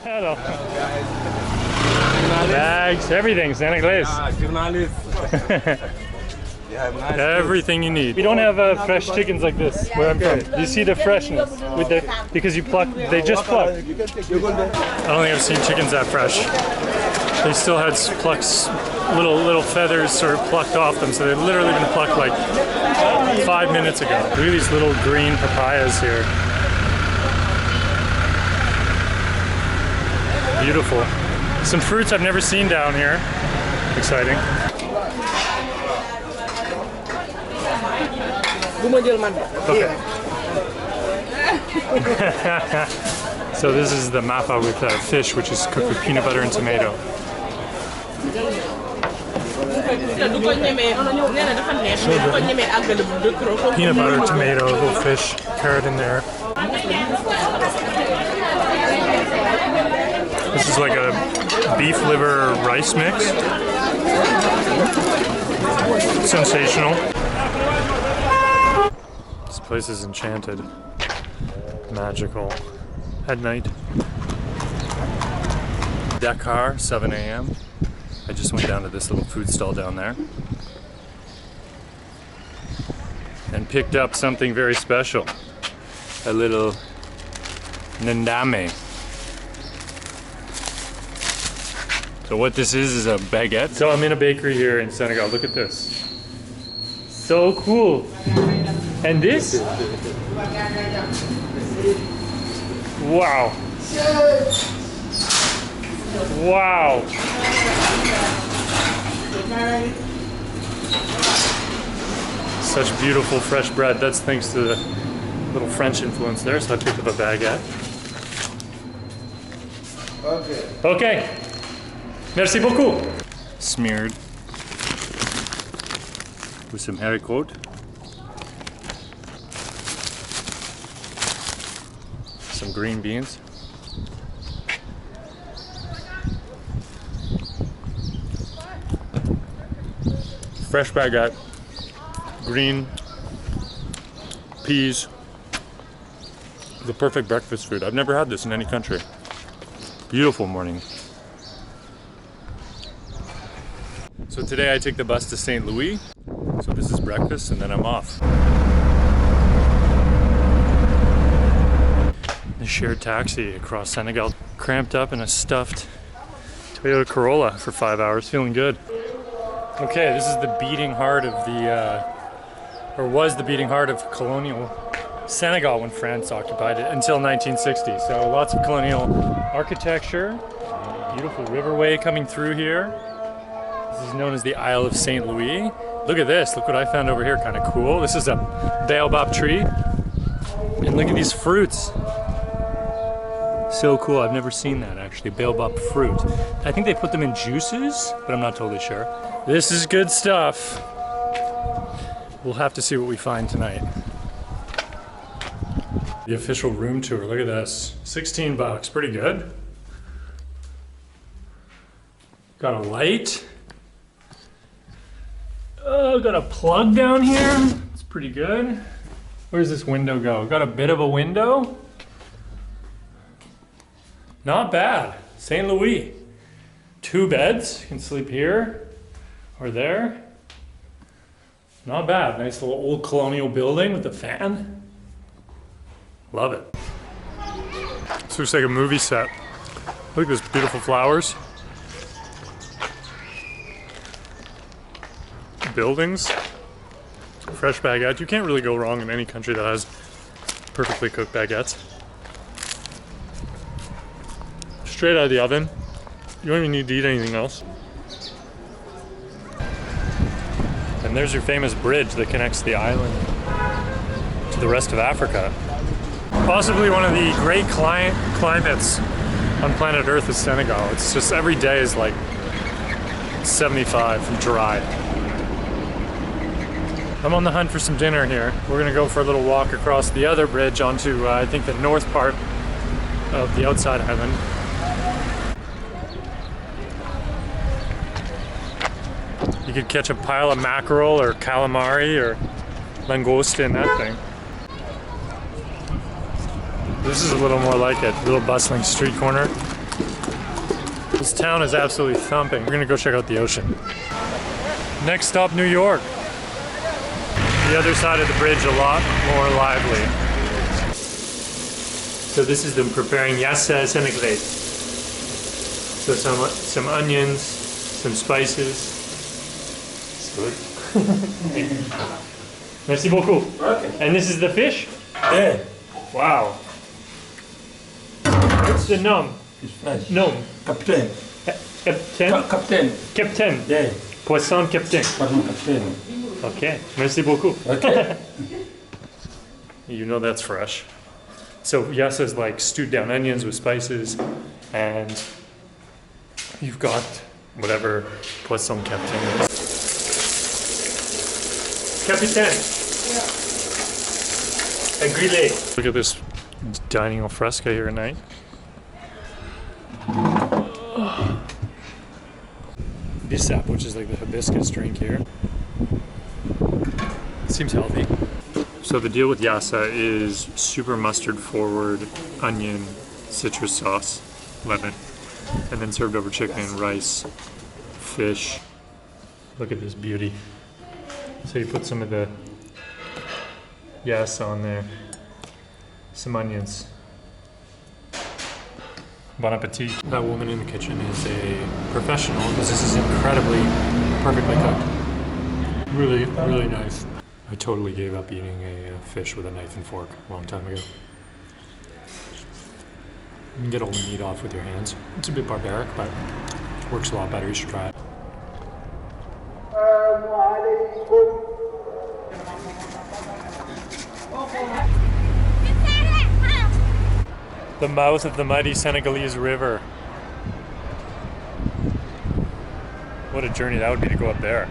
Hello. Bags, everything, Senegalese. Everything you need. We don't have fresh chickens like this where I'm from. You see the freshness with the because you pluck. They just pluck. I don't think I've seen chickens that fresh. They still had little feathers sort of plucked off them, so they've literally been plucked like 5 minutes ago. Look at these little green papayas here. Beautiful. Some fruits I've never seen down here. Exciting. Okay. So this is the mafé with fish, which is cooked with peanut butter and tomato. Peanut butter, tomato, a little fish, carrot in there. This is like a beef liver rice mix. Sensational. This place is enchanted. Magical. At night. Dakar, 7 a.m. I just went down to this little food stall down there and picked up something very special. A little nandame. So what this is a baguette. So I'm in a bakery here in Senegal. Look at this. So cool. And this? Wow. Wow. Such beautiful fresh bread. That's thanks to the little French influence there. So I picked up a baguette. Okay. Merci beaucoup. Smeared with some haricot. Some green beans. Fresh baguette. Green peas. The perfect breakfast food. I've never had this in any country. Beautiful morning. So today I take the bus to Saint-Louis. So this is breakfast and then I'm off. The shared taxi across Senegal. Cramped up in a stuffed Toyota Corolla for 5 hours, feeling good. Okay, this is the beating heart of or was the beating heart of colonial Senegal when France occupied it until 1960. So lots of colonial architecture, beautiful riverway coming through here. This is known as the Isle of Saint-Louis. Look at this, look what I found over here, kind of cool. This is a baobab tree. And look at these fruits. So cool, I've never seen that actually, baobab fruit. I think they put them in juices, but I'm not totally sure. This is good stuff. We'll have to see what we find tonight. The official room tour, look at this. 16 bucks, pretty good. Got a light. Oh, got a plug down here. It's pretty good. Where's this window go? Got a bit of a window. Not bad. St. Louis. 2 beds. You can sleep here or there. Not bad. Nice little old colonial building with a fan. Love it. This looks like a movie set. Look at those beautiful flowers. Buildings. Fresh baguette. You can't really go wrong in any country that has perfectly cooked baguettes. Straight out of the oven. You don't even need to eat anything else. And there's your famous bridge that connects the island to the rest of Africa. Possibly one of the great climates on planet Earth is Senegal. It's just every day is like 75 and dry. I'm on the hunt for some dinner here. We're gonna go for a little walk across the other bridge onto, I think, the north part of the outside island. You could catch a pile of mackerel or calamari or langosta in that thing. This is a little more like it, a little bustling street corner. This town is absolutely thumping. We're gonna go check out the ocean. Next stop, New York. The other side of the bridge, a lot more lively. So this is them preparing Yassa Senegalese. So some onions, some spices. Good. Merci beaucoup. Okay. And this is the fish? Yeah. Wow. What's the nom? It's fresh. Nom? Captain. Captain? Captain. Captain. Yeah. Poisson captain. Pardon, captain. Okay. Merci beaucoup. Okay. You know that's fresh. So Yassa is like stewed down onions with spices, and you've got whatever poisson captain is. Capitaine. Yeah. A grillé. Look at this dining al fresco here tonight. Bissap, which is like the hibiscus drink here. Seems healthy. So the deal with Yassa is super mustard forward, onion, citrus sauce, lemon, and then served over chicken, rice, fish. Look at this beauty. So you put some of the Yassa on there, some onions. Bon appetit. That woman in the kitchen is a professional because this is incredibly perfectly cooked. Really, really nice. I totally gave up eating a fish with a knife and fork a long time ago. You can get all the meat off with your hands. It's a bit barbaric, but it works a lot better. You should try it. The mouth of the mighty Senegalese river. What a journey that would be to go up there.